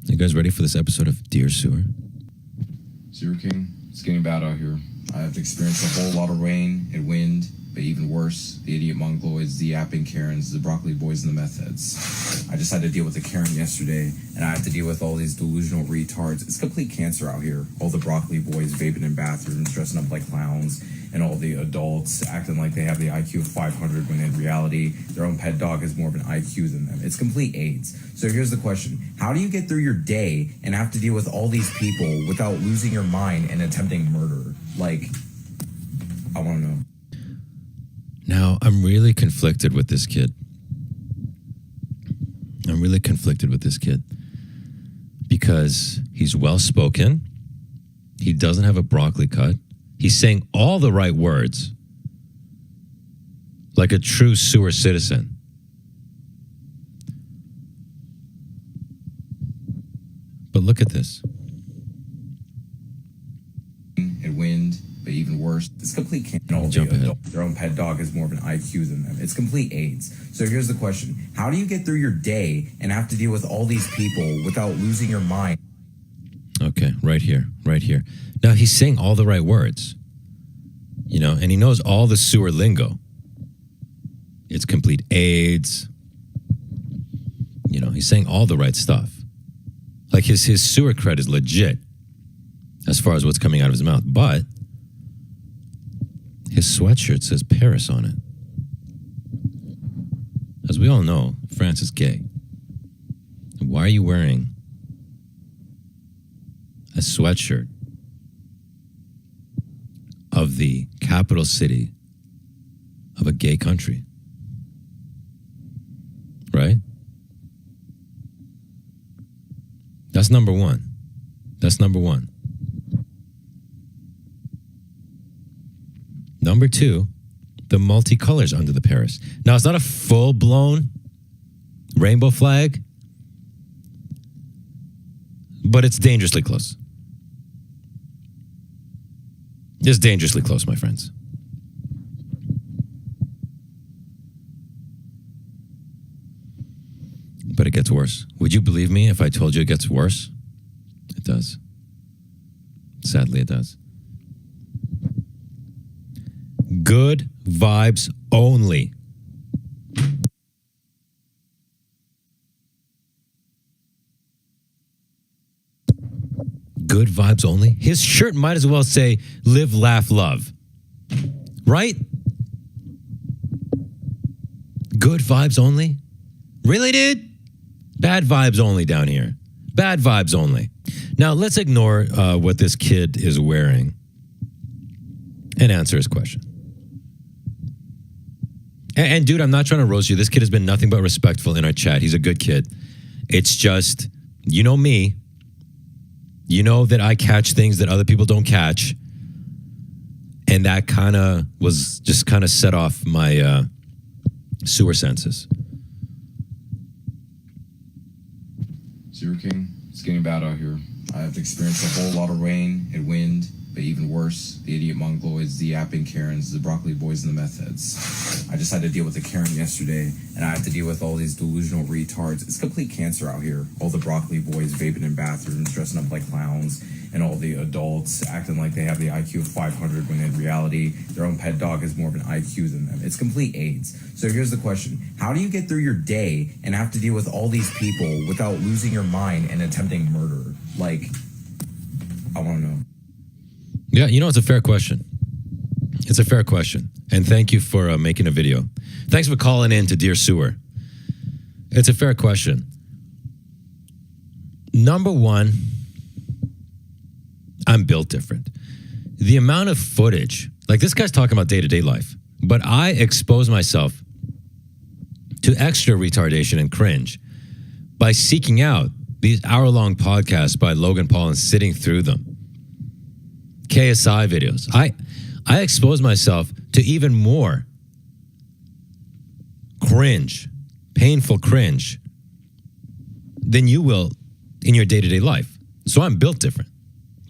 You guys ready for this episode of Dear Sewer? Sewer King, it's getting bad out here. I have experienced a whole lot of rain and wind, but even worse, the idiot mongoloids, the yapping Karens, the broccoli boys, and the meth heads. I just had to deal with a Karen yesterday, and I have to deal with all these delusional retards. It's complete cancer out here. All the broccoli boys vaping in bathrooms, dressing up like clowns, and all the adults acting like they have the IQ of 500 when in reality, their own pet dog has more of an IQ than them. It's complete AIDS. So here's the question. How do you get through your day and have to deal with all these people without losing your mind and attempting murder? Like, I want to know. Now, I'm really conflicted with this kid. Because he's well-spoken. He doesn't have a broccoli cut. He's saying all the right words. Like a true sewer citizen. But look at this. And wind, but even worse, it's complete cancer. Their own pet dog has more of an IQ than them. It's complete AIDS. So here's the question. How do you get through your day and have to deal with all these people without losing your mind? Okay, right here. Now, he's saying all the right words. You know, and he knows all the sewer lingo. It's complete AIDS. You know, he's saying all the right stuff. Like his sewer cred is legit as far as what's coming out of his mouth. But his sweatshirt says Paris on it. As we all know, France is gay. And why are you wearing a sweatshirt of the capital city of a gay country? Right? That's number one. Number two, the multicolors under the Paris. Now, it's not a full-blown rainbow flag, but it's dangerously close. It's dangerously close, my friends. But it gets worse. Would you believe me if I told you it gets worse? It does. Sadly, it does. Good vibes only. Good vibes only? His shirt might as well say, live, laugh, love. Right? Good vibes only? Really, dude? Bad vibes only down here. Bad vibes only. Now, let's ignore what this kid is wearing and answer his question. And dude, I'm not trying to roast you. This kid has been nothing but respectful in our chat. He's a good kid. It's just, you know me. You know that I catch things that other people don't catch. And that kind of set off my sewer senses. Sewer King, it's getting bad out here. I have experienced a whole lot of rain and wind, but even worse, the idiot mongoloids, the yapping Karens, the broccoli boys, and the meth heads. I just had to deal with a Karen yesterday, and I have to deal with all these delusional retards. It's complete cancer out here. All the broccoli boys vaping in bathrooms, dressing up like clowns, and all the adults acting like they have the IQ of 500 when in reality, their own pet dog has more of an IQ than them. It's complete AIDS. So here's the question. How do you get through your day and have to deal with all these people without losing your mind and attempting murder? Like, I want to know. Yeah, you know, it's a fair question. It's a fair question. And thank you for making a video. Thanks for calling in to Dear Sewer. It's a fair question. Number one, I'm built different. The amount of footage, like this guy's talking about day-to-day life, but I expose myself to extra retardation and cringe by seeking out these hour-long podcasts by Logan Paul and sitting through them. KSI videos. I expose myself to even more cringe, painful cringe than you will in your day-to-day life. So I'm built different.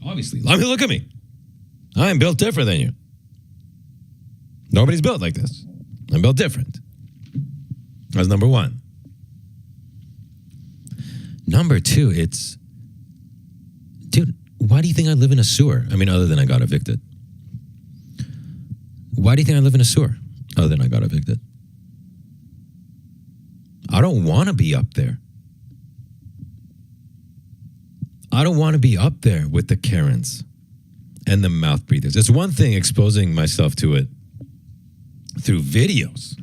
Obviously. I mean, look at me. I am built different than you. Nobody's built like this. I'm built different. That's number one. Number two, it's Why do you think I live in a sewer? I mean, other than I got evicted. Why do you think I live in a sewer? Other than I got evicted. I don't want to be up there. I don't want to be up there with the Karens and the mouth breathers. It's one thing exposing myself to it through videos.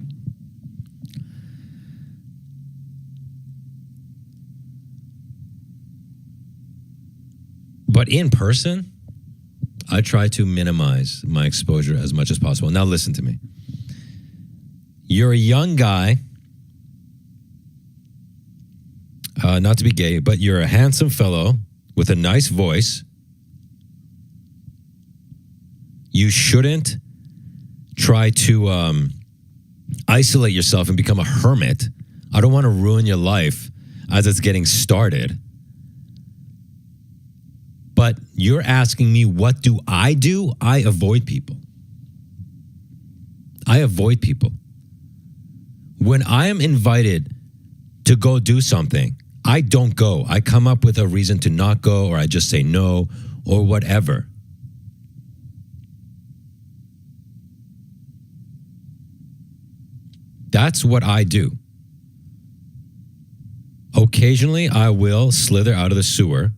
But in person, I try to minimize my exposure as much as possible. Now listen to me. You're a young guy, not to be gay, but you're a handsome fellow with a nice voice. You shouldn't try to isolate yourself and become a hermit. I don't want to ruin your life as it's getting started. But you're asking me, what do? I avoid people. I avoid people. When I am invited to go do something, I don't go. I come up with a reason to not go, or I just say no, or whatever. That's what I do. Occasionally, I will slither out of the sewer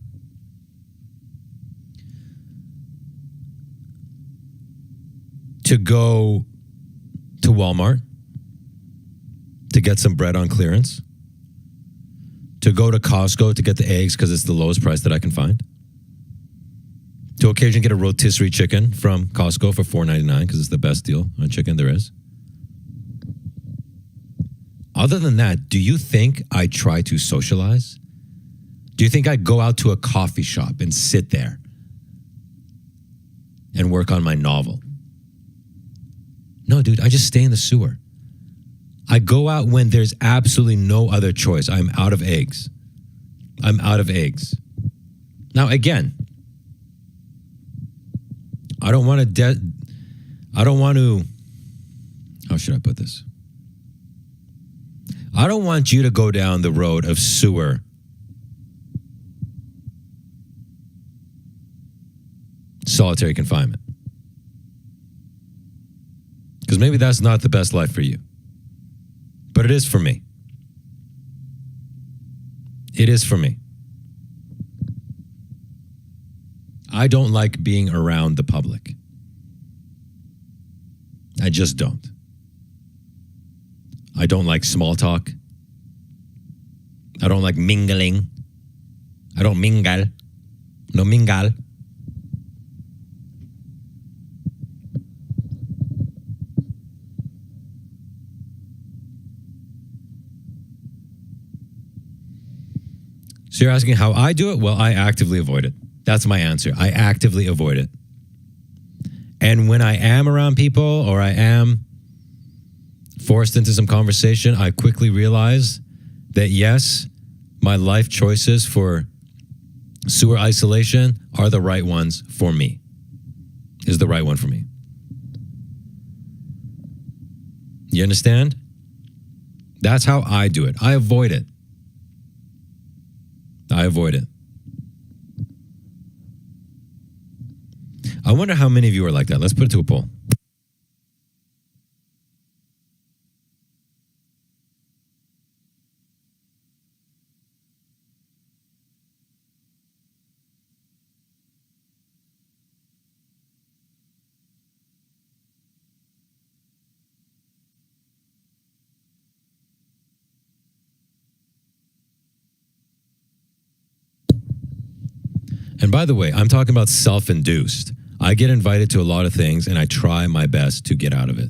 to go to Walmart to get some bread on clearance, to go to Costco to get the eggs because it's the lowest price that I can find, to occasionally get a rotisserie chicken from Costco for $4.99 because it's the best deal on chicken there is. Other than that, do you think I try to socialize? Do you think I go out to a coffee shop and sit there and work on my novel? No, dude, I just stay in the sewer. I go out when there's absolutely no other choice. I'm out of eggs. I'm out of eggs. Now, again, I don't want to, how should I put this? I don't want you to go down the road of sewer solitary confinement. Because maybe that's not the best life for you. But it is for me. It is for me. I don't like being around the public. I just don't. I don't like small talk. I don't like mingling. I don't mingle. No mingle. So you're asking how I do it? Well, I actively avoid it. That's my answer. I actively avoid it. And when I am around people or I am forced into some conversation, I quickly realize that yes, my life choices for sewer isolation are the right ones for me. Is the right one for me. You understand? That's how I do it. I avoid it. I avoid it. I wonder how many of you are like that. Let's put it to a poll. And by the way, I'm talking about self-induced. I get invited to a lot of things and I try my best to get out of it.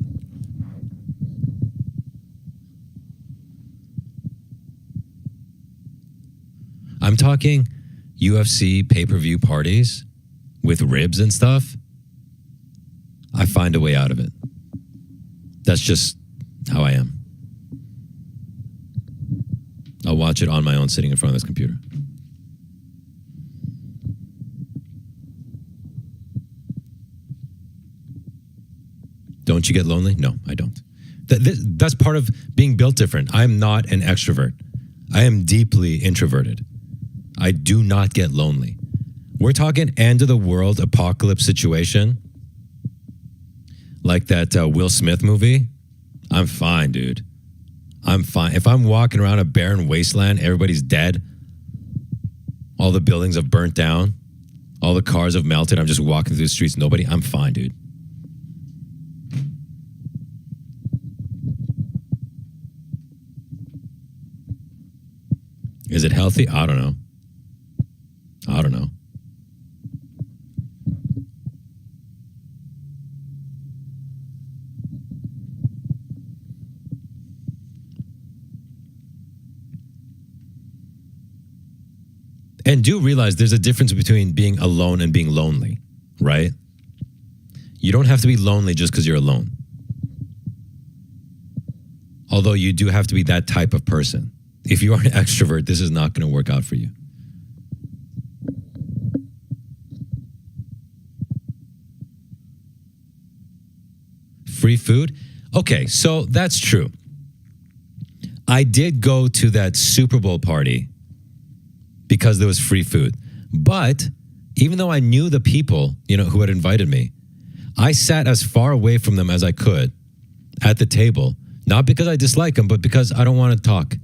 I'm talking UFC pay-per-view parties with ribs and stuff. I find a way out of it. That's just how I am. I'll watch it on my own sitting in front of this computer. Don't you get lonely? No, I don't. That's part of being built different. I'm not an extrovert. I am deeply introverted. I do not get lonely. We're talking end of the world apocalypse situation, like that Will Smith movie. I'm fine, dude. I'm fine. If I'm walking around a barren wasteland, everybody's dead, all the buildings have burnt down, all the cars have melted, I'm just walking through the streets, nobody, I'm fine, dude. Is it healthy? I don't know. And do realize there's a difference between being alone and being lonely, right? You don't have to be lonely just because you're alone. Although you do have to be that type of person. If you are an extrovert, this is not going to work out for you. Free food? Okay, so that's true. I did go to that Super Bowl party because there was free food. But even though I knew the people, who had invited me, I sat as far away from them as I could at the table, not because I dislike them, but because I don't want to talk.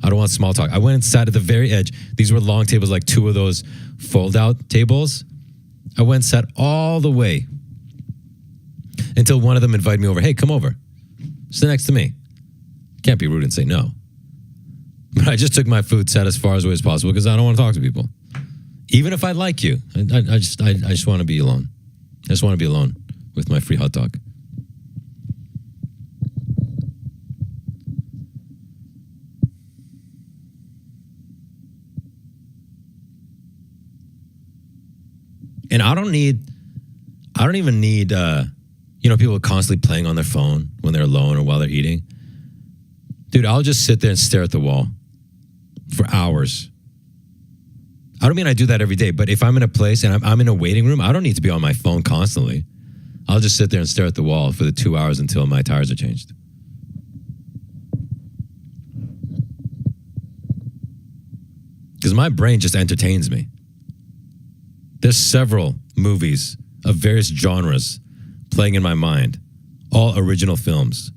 I don't want small talk. I went and sat at the very edge. These were long tables, like 2 of those fold-out tables. I went and sat all the way until one of them invited me over. Hey, come over. Sit next to me. Can't be rude and say no. But I just took my food, sat as far away as possible because I don't want to talk to people. Even if I like you, I just want to be alone. I just want to be alone with my free hot dog. And I don't even need, people constantly playing on their phone when they're alone or while they're eating. Dude, I'll just sit there and stare at the wall for hours. I don't mean I do that every day, but if I'm in a place and I'm in a waiting room, I don't need to be on my phone constantly. I'll just sit there and stare at the wall for the 2 hours until my tires are changed. Because my brain just entertains me. There's several movies of various genres playing in my mind, all original films.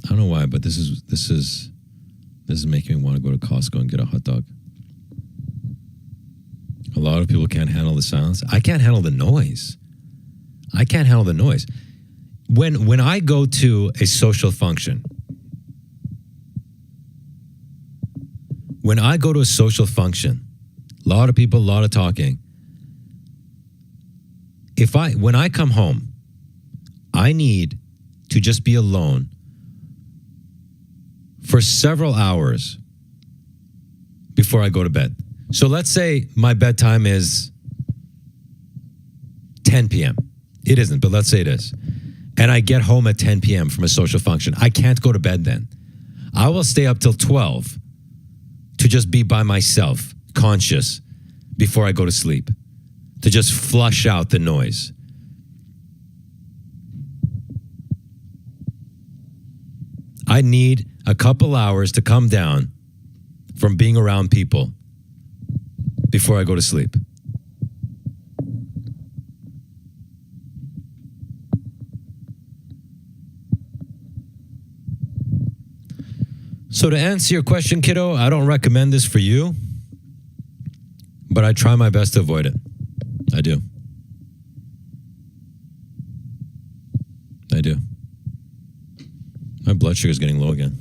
I don't know why, but this is making me want to go to Costco and get a hot dog. A lot of people can't handle the silence. I can't handle the noise. When I go to a social function, a lot of people, a lot of talking. When I come home, I need to just be alone for several hours before I go to bed. So let's say my bedtime is 10 p.m. It isn't, but let's say it is. And I get home at 10 p.m. from a social function. I can't go to bed then. I will stay up till 12 to just be by myself, conscious, before I go to sleep, to just flush out the noise. I need a couple hours to come down from being around people before I go to sleep. So to answer your question, kiddo, I don't recommend this for you, but I try my best to avoid it. I do. My blood sugar is getting low again.